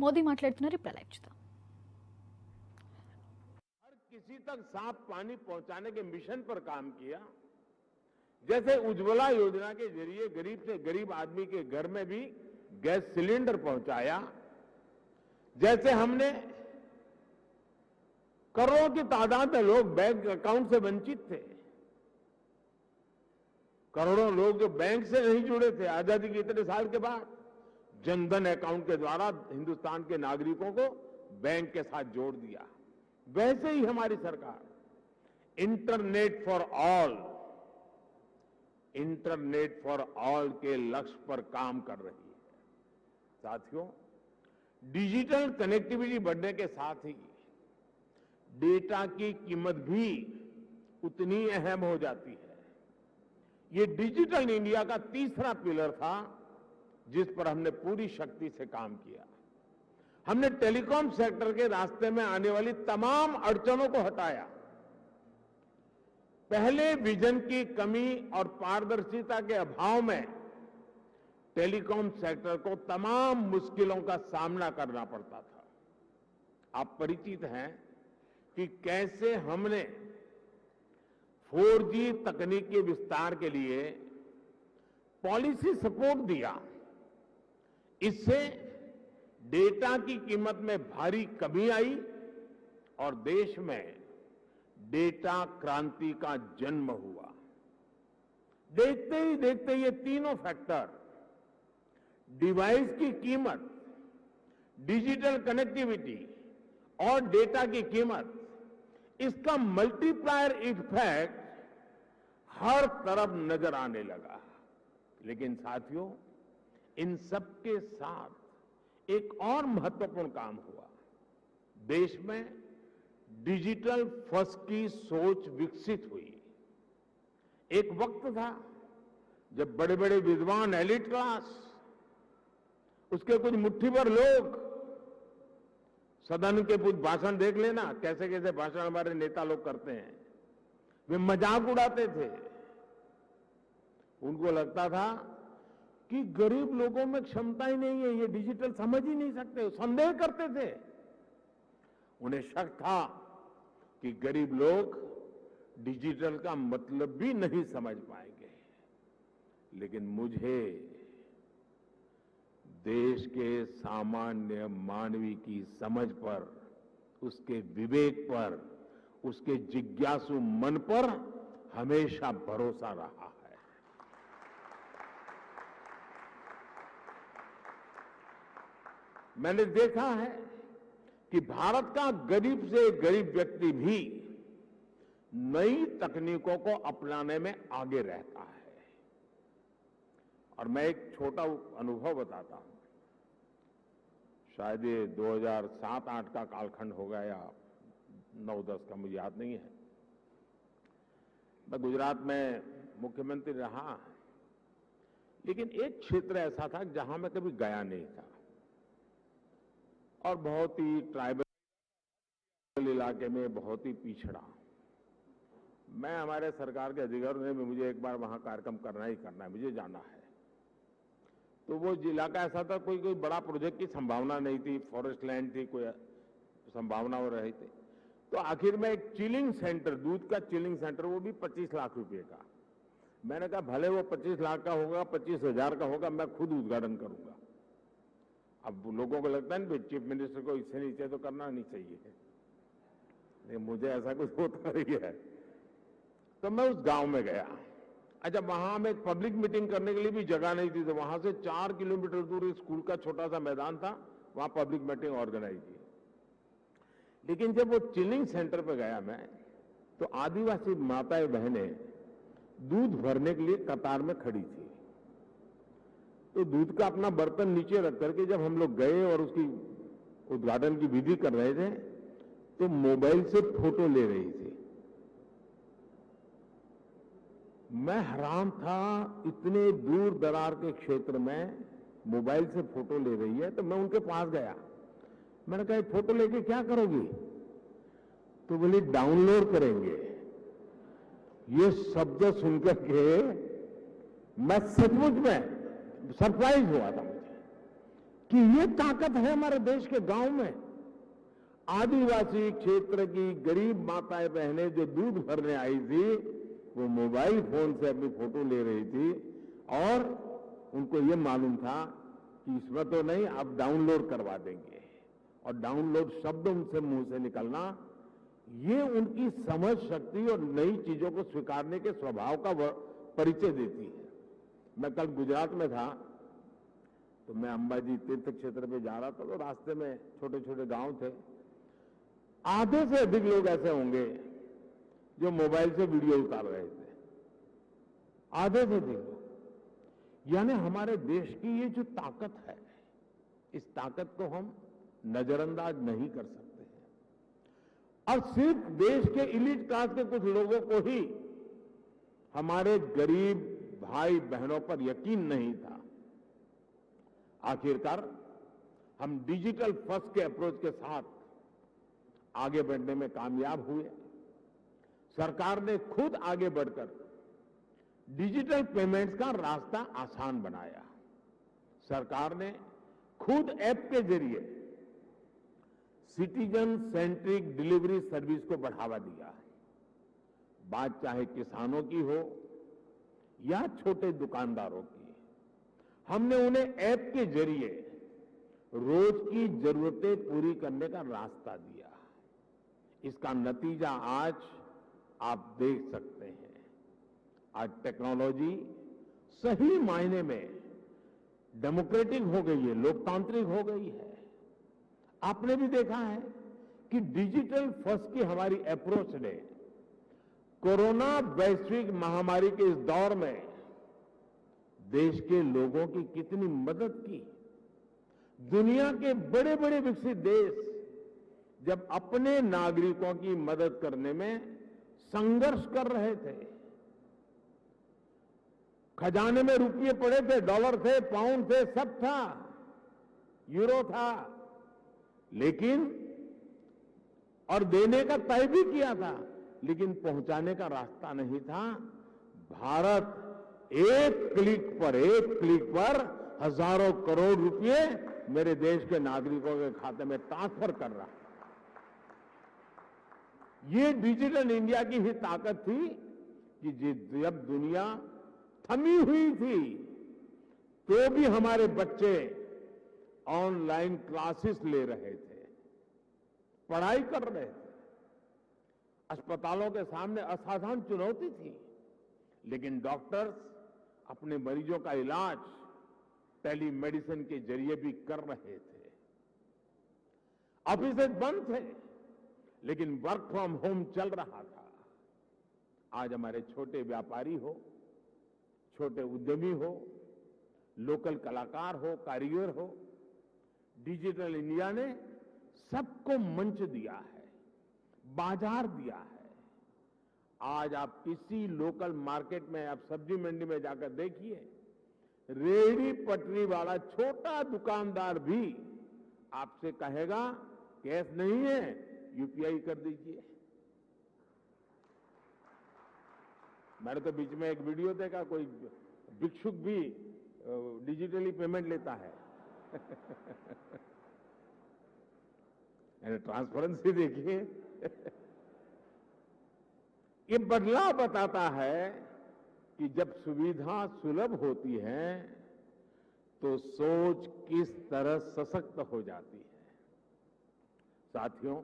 మోదీ మాట్లాడుతున్నారు. ఇప్పుడు లైవ్ చూద్దాం. हर किसी तक साफ पानी पहुंचाने के मिशन पर काम किया। जैसे उज्ज्वला योजना के जरिए गरीब से गरीब आदमी के घर में भी गैस सिलेंडर पहुंचाया। जैसे हमने करोड़ों की तादाद में लोग बैंक अकाउंट से वंचित थे, करोड़ों लोग जो बैंक से नहीं जुड़े थे, आजादी के इतने साल के बाद जनधन अकाउंट के द्वारा हिंदुस्तान के नागरिकों को बैंक के साथ जोड़ दिया। वैसे ही हमारी सरकार इंटरनेट फॉर ऑल के लक्ष्य पर काम कर रही है। साथियों, डिजिटल कनेक्टिविटी बढ़ने के साथ ही डेटा की कीमत भी उतनी अहम हो जाती है। ये डिजिटल इंडिया का तीसरा पिलर था जिस पर हमने पूरी शक्ति से काम किया। हमने टेलीकॉम सेक्टर के रास्ते में आने वाली तमाम अड़चनों को हटाया। पहले विजन की कमी और पारदर्शिता के अभाव में टेलीकॉम सेक्टर को तमाम मुश्किलों का सामना करना पड़ता था। आप परिचित हैं कि कैसे हमने 4G तकनीक के विस्तार के लिए पॉलिसी सपोर्ट दिया। इससे डेटा की कीमत में भारी कमी आई और देश में डेटा क्रांति का जन्म हुआ। देखते ही देखते ये तीनों फैक्टर, डिवाइस की कीमत, डिजिटल कनेक्टिविटी और डेटा की कीमत, इसका मल्टीप्लायर इफेक्ट हर तरफ नजर आने लगा। लेकिन साथियों, इन सबके साथ एक और महत्वपूर्ण काम हुआ। देश में डिजिटल फर्स्ट की सोच विकसित हुई। एक वक्त था जब बड़े बड़े विद्वान, एलिट क्लास, उसके कुछ मुट्ठी भर लोग, सदन के कुछ भाषण देख लेना, कैसे कैसे भाषण हमारे नेता लोग करते हैं, वे मजाक उड़ाते थे। उनको लगता था कि गरीब लोगों में क्षमता ही नहीं है, ये डिजिटल समझ ही नहीं सकते, संदेह करते थे। उन्हें शक था कि गरीब लोग डिजिटल का मतलब भी नहीं समझ पाएंगे। लेकिन मुझे देश के सामान्य मानवी की समझ पर, उसके विवेक पर, उसके जिज्ञासु मन पर हमेशा भरोसा रहा है। मैंने देखा है कि भारत का गरीब से गरीब व्यक्ति भी नई तकनीकों को अपनाने में आगे रहता है। और मैं एक छोटा अनुभव बताता हूं। शायद ये 2007-8 का कालखंड होगा या 9-10 का, मुझे याद नहीं है। मैं गुजरात में मुख्यमंत्री रहा, लेकिन एक क्षेत्र ऐसा था जहां मैं कभी गया नहीं था और बहुत ही ट्राइबल इलाके में, बहुत ही पिछड़ा। मैं, हमारे सरकार के अधिकारियों ने मुझे एक बार वहां कार्यक्रम करना ही करना है, मुझे जाना है। तो वो इलाका ऐसा था, कोई बड़ा प्रोजेक्ट की संभावना नहीं थी, फॉरेस्ट लैंड थी, कोई संभावना हो रही थी। तो आखिर में एक चिलिंग सेंटर, दूध का चिलिंग सेंटर, वो भी 25 लाख रुपए का। मैंने कहा भले वो 25 लाख का होगा, 25,000 का होगा, मैं खुद उद्घाटन करूंगा। अब लोगों को लगता है ना, चीफ मिनिस्टर को इससे नीचे तो करना नहीं चाहिए, लेकिन मुझे ऐसा कुछ होता नहीं है। तो मैं उस गांव में गया। अच्छा, वहां में पब्लिक मीटिंग करने के लिए भी जगह नहीं थी, तो वहां से 4 किलोमीटर दूर एक स्कूल का छोटा सा मैदान था, वहां पब्लिक मीटिंग ऑर्गेनाइज की। लेकिन जब वो चिलिंग सेंटर पे गया मैं, तो आदिवासी माताएं बहनें दूध भरने के लिए कतार में खड़ी थी। तो दूध का अपना बर्तन नीचे रख करके जब हम लोग गए और उसकी उद्घाटन की विधि कर रहे थे, तो मोबाइल से फोटो ले रही थी। मैं हैरान था, इतने दूर दरार के क्षेत्र में मोबाइल से फोटो ले रही है। तो मैं उनके पास गया, मैंने कहा फोटो लेके क्या करोगी? तो बोली डाउनलोड करेंगे। ये शब्द सुनकर के मैं सचमुच में सरप्राइज हुआ था। मुझे कि ये ताकत है हमारे देश के गांव में। आदिवासी क्षेत्र की गरीब माताएं बहनें जो दूध भरने आई थी, वो मोबाइल फोन से अपनी फोटो ले रही थी और उनको ये मालूम था कि इसमें तो नहीं, आप डाउनलोड करवा देंगे। और डाउनलोड शब्द उनसे मुंह से निकलना, ये उनकी समझ शक्ति और नई चीजों को स्वीकारने के स्वभाव का परिचय देती है। मैं कल गुजरात में था, तो मैं अंबाजी तीर्थ क्षेत्र पे जा रहा था, तो रास्ते में छोटे छोटे गांव थे। आधे से अधिक लोग ऐसे होंगे जो मोबाइल से वीडियो उतार रहे थे, आधे से अधिक लोग। यानी हमारे देश की ये जो ताकत है, इस ताकत को हम नजरअंदाज नहीं कर सकते हैं। और सिर्फ देश के इलीट क्लास के कुछ लोगों को ही हमारे गरीब भाई बहनों पर यकीन नहीं था। आखिरकार हम डिजिटल फर्स्ट के अप्रोच के साथ आगे बढ़ने में कामयाब हुए। सरकार ने खुद आगे बढ़कर डिजिटल पेमेंट्स का रास्ता आसान बनाया। सरकार ने खुद ऐप के जरिए सिटीजन सेंट्रिक डिलीवरी सर्विस को बढ़ावा दिया। बात चाहे किसानों की हो या छोटे दुकानदारों की, हमने उन्हें ऐप के जरिए रोज की जरूरतें पूरी करने का रास्ता दिया। इसका नतीजा आज आप देख सकते हैं। आज टेक्नोलॉजी सही मायने में डेमोक्रेटिक हो गई है, लोकतांत्रिक हो गई है। आपने भी देखा है कि डिजिटल फर्स्ट की हमारी अप्रोच ने कोरोना वैश्विक महामारी के इस दौर में देश के लोगों की कितनी मदद की। दुनिया के बड़े बड़े विकसित देश जब अपने नागरिकों की मदद करने में संघर्ष कर रहे थे, खजाने में रुपये पड़े थे, डॉलर थे, पाउंड थे, सब था, यूरो था, लेकिन और देने का तय भी किया था, लेकिन पहुंचाने का रास्ता नहीं था। भारत एक क्लिक पर हजारों करोड़ रुपए मेरे देश के नागरिकों के खाते में ट्रांसफर कर रहा है। ये डिजिटल इंडिया की ही ताकत थी कि जब दुनिया थमी हुई थी, तो भी हमारे बच्चे ऑनलाइन क्लासेस ले रहे थे, पढ़ाई कर रहे थे। अस्पतालों के सामने असाधारण चुनौती थी, लेकिन डॉक्टर्स अपने मरीजों का इलाज टेलीमेडिसिन के जरिए भी कर रहे थे। ऑफिसेज बंद थे, लेकिन वर्क फ्रॉम होम चल रहा था। आज हमारे छोटे व्यापारी हो, छोटे उद्यमी हो, लोकल कलाकार हो, कारीगर हो, डिजिटल इंडिया ने सबको मंच दिया है, बाजार दिया है। आज आप किसी लोकल मार्केट में, आप सब्जी मंडी में जाकर देखिए, रेहड़ी पटरी वाला छोटा दुकानदार भी आपसे कहेगा कैश नहीं है, यूपीआई कर दीजिए। मैंने तो बीच में एक वीडियो देखा, कोई भिक्षुक भी डिजिटली पेमेंट लेता है। ट्रांसपेरेंसी देखिए। ये बदलाव बताता है कि जब सुविधा सुलभ होती है तो सोच किस तरह सशक्त हो जाती है। साथियों,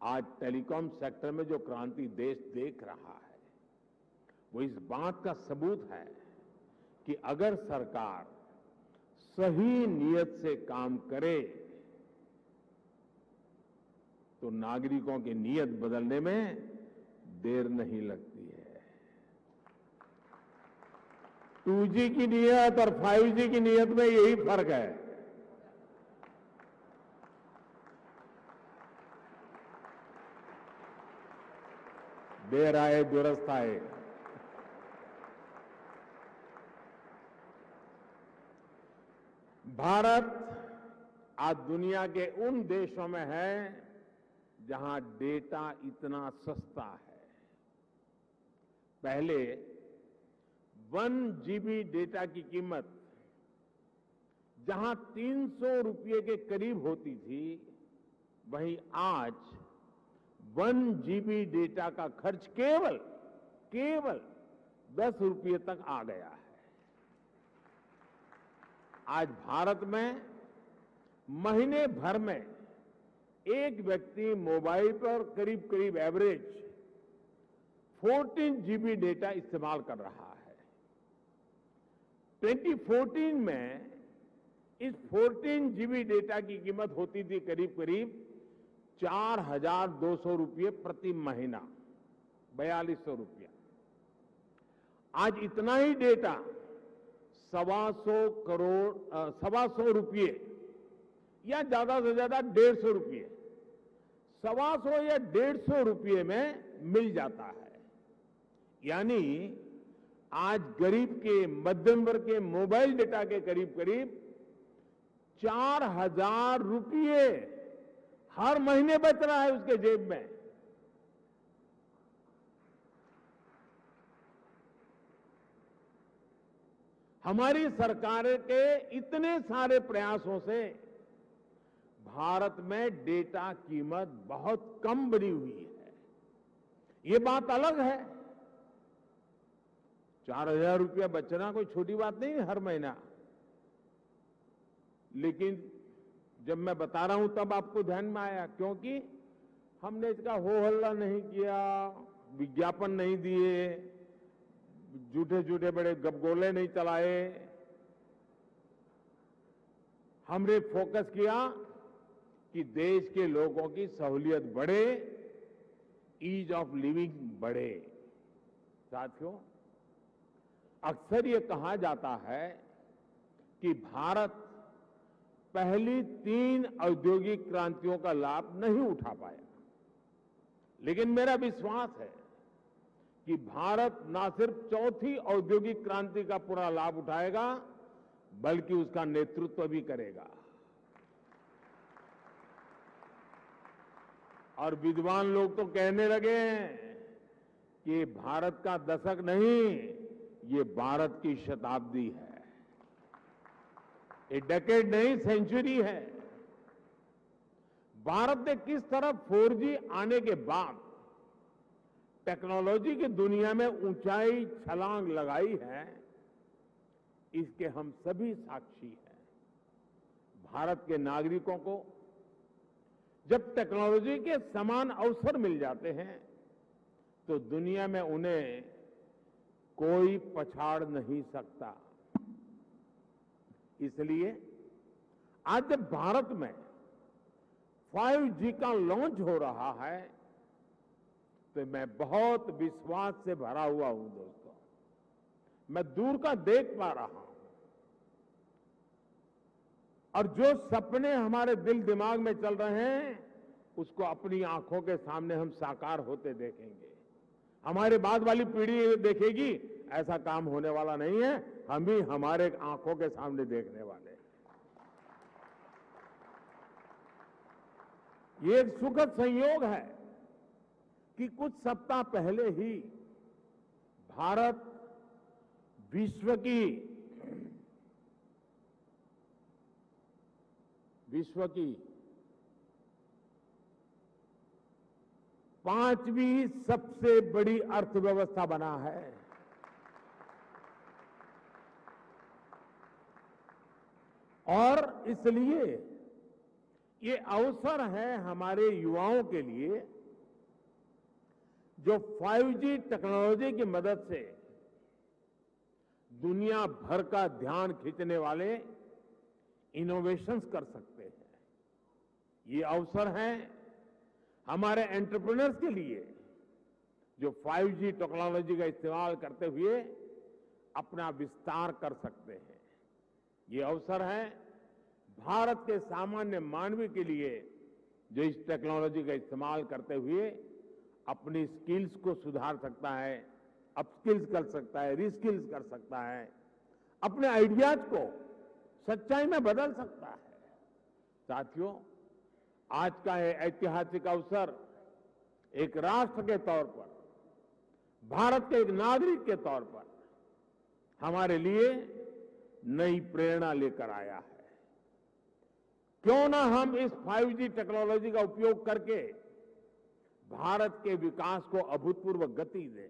आज टेलीकॉम सेक्टर में जो क्रांति देश देख रहा है, वो इस बात का सबूत है कि अगर सरकार सही नीयत से काम करे तो नागरिकों की नीयत बदलने में देर नहीं लगती है। 2G की नीयत और 5G की नीयत में यही फर्क है। देर आए दुरुस्त आए। भारत आज दुनिया के उन देशों में है जहां डेटा इतना सस्ता है। पहले 1 GB डेटा की कीमत जहां 300 रुपये के करीब होती थी, वहीं आज 1 GB डेटा का खर्च केवल 10 रुपये तक आ गया है। आज भारत में महीने भर में एक व्यक्ति मोबाइल पर करीब करीब एवरेज 14 GB डेटा इस्तेमाल कर रहा है। 2014 में इस 14 GB डेटा की कीमत होती थी करीब करीब 4,200 रुपये प्रति महीना, 4,200 रुपया। आज इतना ही डेटा 125 रुपये या ज्यादा से ज्यादा 150 रुपये, 125 या 150 रुपये में मिल जाता है। यानी आज गरीब के, मध्यम वर्ग के मोबाइल डेटा के करीब करीब 4,000 रुपये हर महीने बच रहा है उसके जेब में। हमारी सरकार के इतने सारे प्रयासों से भारत में डेटा कीमत बहुत कम बनी हुई है। ये बात अलग है, 4,000 रुपया बचना कोई छोटी बात नहीं है हर महीना। लेकिन जब मैं बता रहा हूं तब आपको ध्यान में आया, क्योंकि हमने इसका हो हल्ला नहीं किया, विज्ञापन नहीं दिए, झूठे झूठे बड़े गपगोले नहीं चलाए। हमने फोकस किया कि देश के लोगों की सहूलियत बढ़े, ईज ऑफ लिविंग बढ़े। साथियों, अक्सर ये कहा जाता है कि भारत पहली 3 औद्योगिक क्रांतियों का लाभ नहीं उठा पाया, लेकिन मेरा विश्वास है कि भारत न सिर्फ चौथी औद्योगिक क्रांति का पूरा लाभ उठाएगा, बल्कि उसका नेतृत्व भी करेगा। और विद्वान लोग तो कहने लगे हैं कि ये भारत का दशक नहीं, ये भारत की शताब्दी है। ये डेकेड नहीं, सेंचुरी है। भारत ने किस तरह 4G आने के बाद टेक्नोलॉजी की दुनिया में ऊंचाई छलांग लगाई है, इसके हम सभी साक्षी हैं। भारत के नागरिकों को जब टेक्नोलॉजी के समान अवसर मिल जाते हैं, तो दुनिया में उन्हें कोई पछाड़ नहीं सकता। इसलिए आज जब भारत में 5G का लॉन्च हो रहा है, तो मैं बहुत विश्वास से भरा हुआ हूं दोस्तों। मैं दूर का देख पा रहा हूं, और जो सपने हमारे दिल दिमाग में चल रहे हैं, उसको अपनी आंखों के सामने हम साकार होते देखेंगे। हमारे बाद वाली पीढ़ी देखेगी, ऐसा काम होने वाला नहीं है, हम भी हमारे आंखों के सामने देखने वाले हैं। ये एक सुखद संयोग है कि कुछ सप्ताह पहले ही भारत विश्व की 5वीं सबसे बड़ी अर्थव्यवस्था बना है। और इसलिए ये अवसर है हमारे युवाओं के लिए, जो 5G टेक्नोलॉजी की मदद से दुनिया भर का ध्यान खींचने वाले इनोवेशंस कर सकते हैं। ये अवसर है हमारे एंटरप्रेन्योर्स के लिए, जो 5G टेक्नोलॉजी का इस्तेमाल करते हुए अपना विस्तार कर सकते हैं। ये अवसर है भारत के सामान्य मानवी के लिए, जो इस टेक्नोलॉजी का इस्तेमाल करते हुए अपनी स्किल्स को सुधार सकता है, अपस्किल्स कर सकता है, रीस्किल्स कर सकता है, अपने आइडियाज को सच्चाई में बदल सकता है। साथियों, आज का ये ऐतिहासिक अवसर एक राष्ट्र के तौर पर, भारत के एक नागरिक के तौर पर हमारे लिए नई प्रेरणा लेकर आया है। क्यों ना हम इस 5G टेक्नोलॉजी का उपयोग करके भारत के विकास को अभूतपूर्व गति दें।